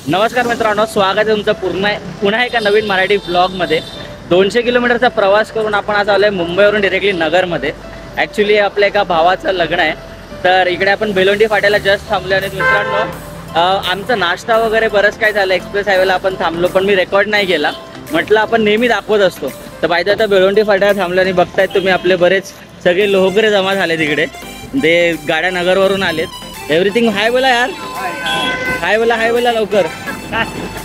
नमस्कार मित्रांनो, स्वागत आहे तुमचं पुन्हा एका नवीन मराठी व्लॉगमध्ये। 200 किलोमीटरचा प्रवास करून आपण आज आलोय मुंबईवरून डायरेक्टली नगरमध्ये। ॲक्च्युली आपल्या एका भावाचं लग्न आहे, तर इकडे आपण बेलोंडी फाट्याला जस्ट थांबलो। आणि मित्रांनो, आमचा नाश्ता वगैरे बरंच काय झालं, एक्सप्रेस हायवेला आपण थांबलो, पण मी रेकॉर्ड नाही केला। म्हटलं आपण नेहमी दाखवत असतो, तर पाहिजे आता बेलोंडी फाट्याला थांबलो आणि बघतायत तुम्ही आपले बरेच सगळे लोहगरे जमा झाले तिकडे। ते गाड्या नगरवरून आलेत। एव्हरीथिंग हाय बोला यार, हाय बोला लवकर।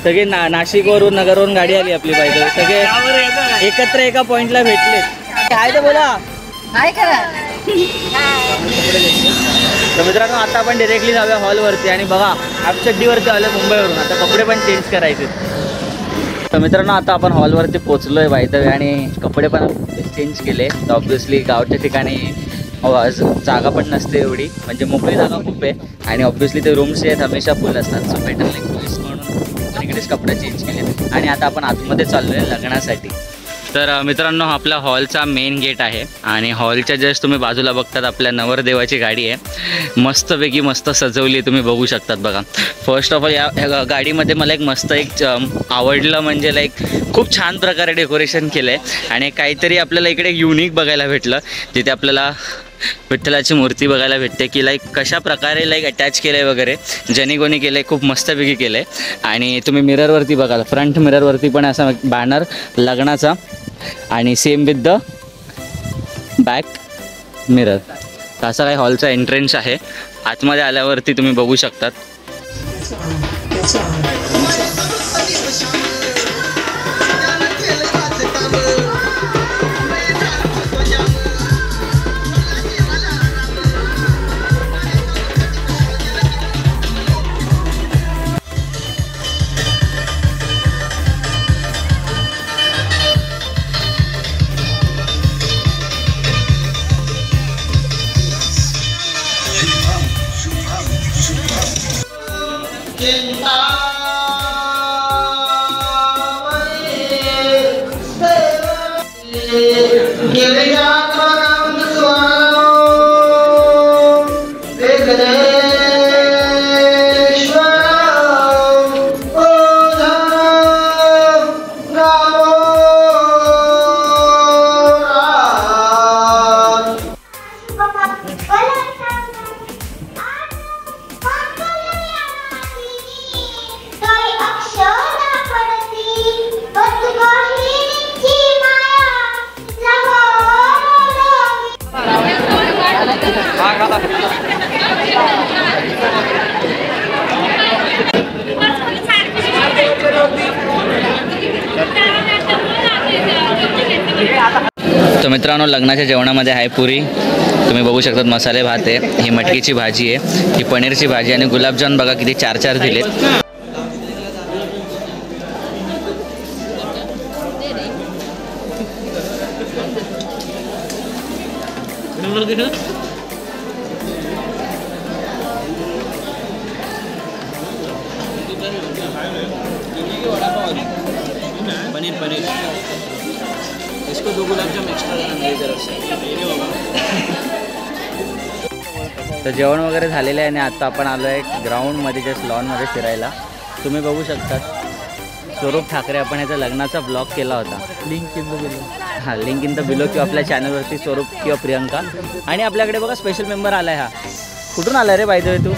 सगळे नाशिकवरून नगरवरून गाडी आली आपली, पाहिजे सगळे एकत्र एका पॉइंटला भेटलेत। हाय तर बोला, हाय करा। तर मित्रांनो, आता आपण डायरेक्टली जाऊया हॉलवरती आणि बघा चड्डीवरती आलो मुंबईवरून, आता कपडे पण चेंज करायचे। तर मित्रांनो, आता आपण हॉलवरती पोचलोय बाय आणि कपडे पण चेंज केले। तर ऑब्व्हियसली गावच्या ठिकाणी जागा पण नसते एवढी, म्हणजे मोकळी जागा खूप आहे आणि ऑब्व्हियसली ते रूम्स आहेत हमेशा फुल असतात। सो बेटर लाईक टुरिस्ट म्हणून इकडेच कपडे चेंज केले आणि आता आपण आतमध्ये चाललो आहे लग्नासाठी। तर मित्रांनो, आपला हॉलचा मेन गेट आहे आणि हॉलच्या जस्ट तुम्ही बाजूला बघतात आपल्या नवरदेवाची गाडी आहे। मस्तपैकी मस्त सजवली आहे, तुम्ही बघू शकतात बघा। फर्स्ट ऑफ ऑल या गाडीमध्ये मला एक आवडलं, म्हणजे लाईक खूप छान प्रकारे डेकोरेशन केलं आहे आणि काहीतरी आपल्याला इकडे युनिक बघायला भेटलं, जिथे आपल्याला विठ्ठलाची मूर्ती बघायला भेटते की लाईक कशा प्रकारे लाईक अटॅच केलं आहे वगैरे, ज्याने कोणी केलं आहे, खूप मस्तपैकी केलं आहे। आणि तुम्ही मिररवरती बघाल, फ्रंट मिररवरती पण असा बॅनर लग्नाचा आणि same with the back mirror. असा काही हॉलचा एंट्रन्स आहे। आतमध्ये आल्यावरती तुम्ही बघू शकतात। तर मित्रांनो, लग्नाच्या जेवणामध्ये आहे पुरी, तुम्ही बघू शकतात, मसाले भात आहे, ही मटकीची भाजी आहे, ही पनीरची भाजी आणि गुलाबजाम बघा किती 4-4 दिलेत। पनीर इसको 2 गुलाबजाम एक्स्ट्रा देना मेरी तरफ से। तर जेवण वगैरे झालेलं आहे आणि आता आपण आलो आहे ग्राउंडमध्ये, जस्ट लॉनमध्ये फिरायला। तुम्ही बघू शकता स्वरूप ठाकरे, आपण याचा लग्नाचा ब्लॉग केला होता, लिंक इन द बिलो। हां, लिंक इन द बिलो किंवा आपल्या चॅनलवरती स्वरूप किंवा प्रियंका। आणि आपल्याकडे बघा स्पेशल मेंबर आला आहे। हा कुठून आला रे बाय तू?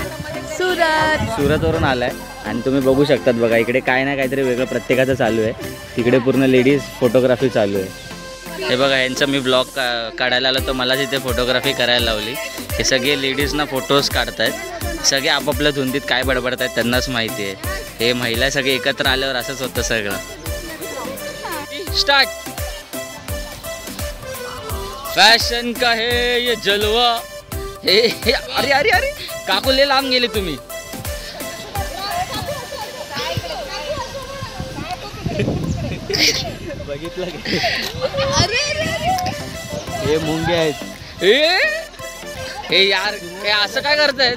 सुरतवरून आला आहे आणि तुम्ही बघू शकतात बघा, इकडे काय ना काहीतरी वेगळं प्रत्येकाचं चालू आहे। तिकडे पूर्ण लेडीज फोटोग्राफी चालू आहे। हे बघा, यांचा मी ब्लॉग काढायला आलो तर मला तिथे फोटोग्राफी करायला लावली। हे सगळे लेडीजना फोटोज काढतायत, सगळे आपापल्या धुंदीत काय बडबडत आहेत त्यांनाच माहिती आहे। हे महिला सगळे एकत्र आल्यावर असंच होतं सगळं। स्टार्ट। फॅशन का है ये जलवा, हे अरे अरे अरे काकू लय लांब गेले तुम्ही। बघितलं हे मुंगे आहेत, हे यार हे असं काय करतायत?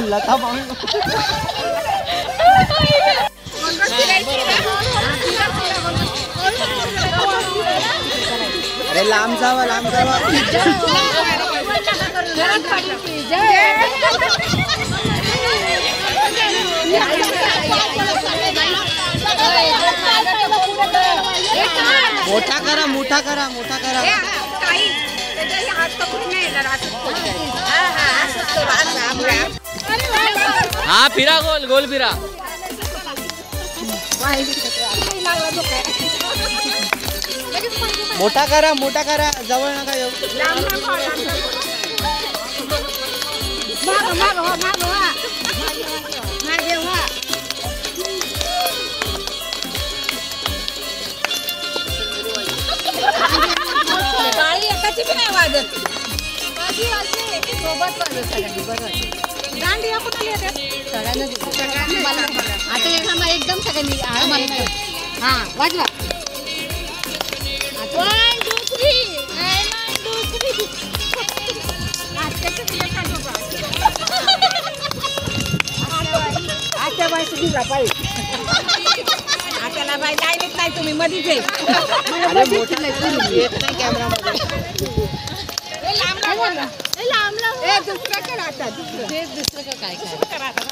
लता अरे लांब जावा लांब जावा. मोठा करा मोठा करा मोठा करा. हा फिरा गोल गोल फिरा. मोठा करा जवळ नका येऊ. गाडी एकाची बी नाही वाजत. सोबत वाजत सगळ्यांनी. बरोबर दांडिया कुठे येतात सगळ्यांना. आता एकदम सगळ्यांनी हा वाजवा. आजच्या बाई सुद्धा पाहिजे. आत्याला बाई लाईनीत नाही तुम्ही मधीच आहे. अरे मोठा नाही येत नाही कॅमेरामध्ये. दुसरं करा आता. दुसरं का काय करा आता.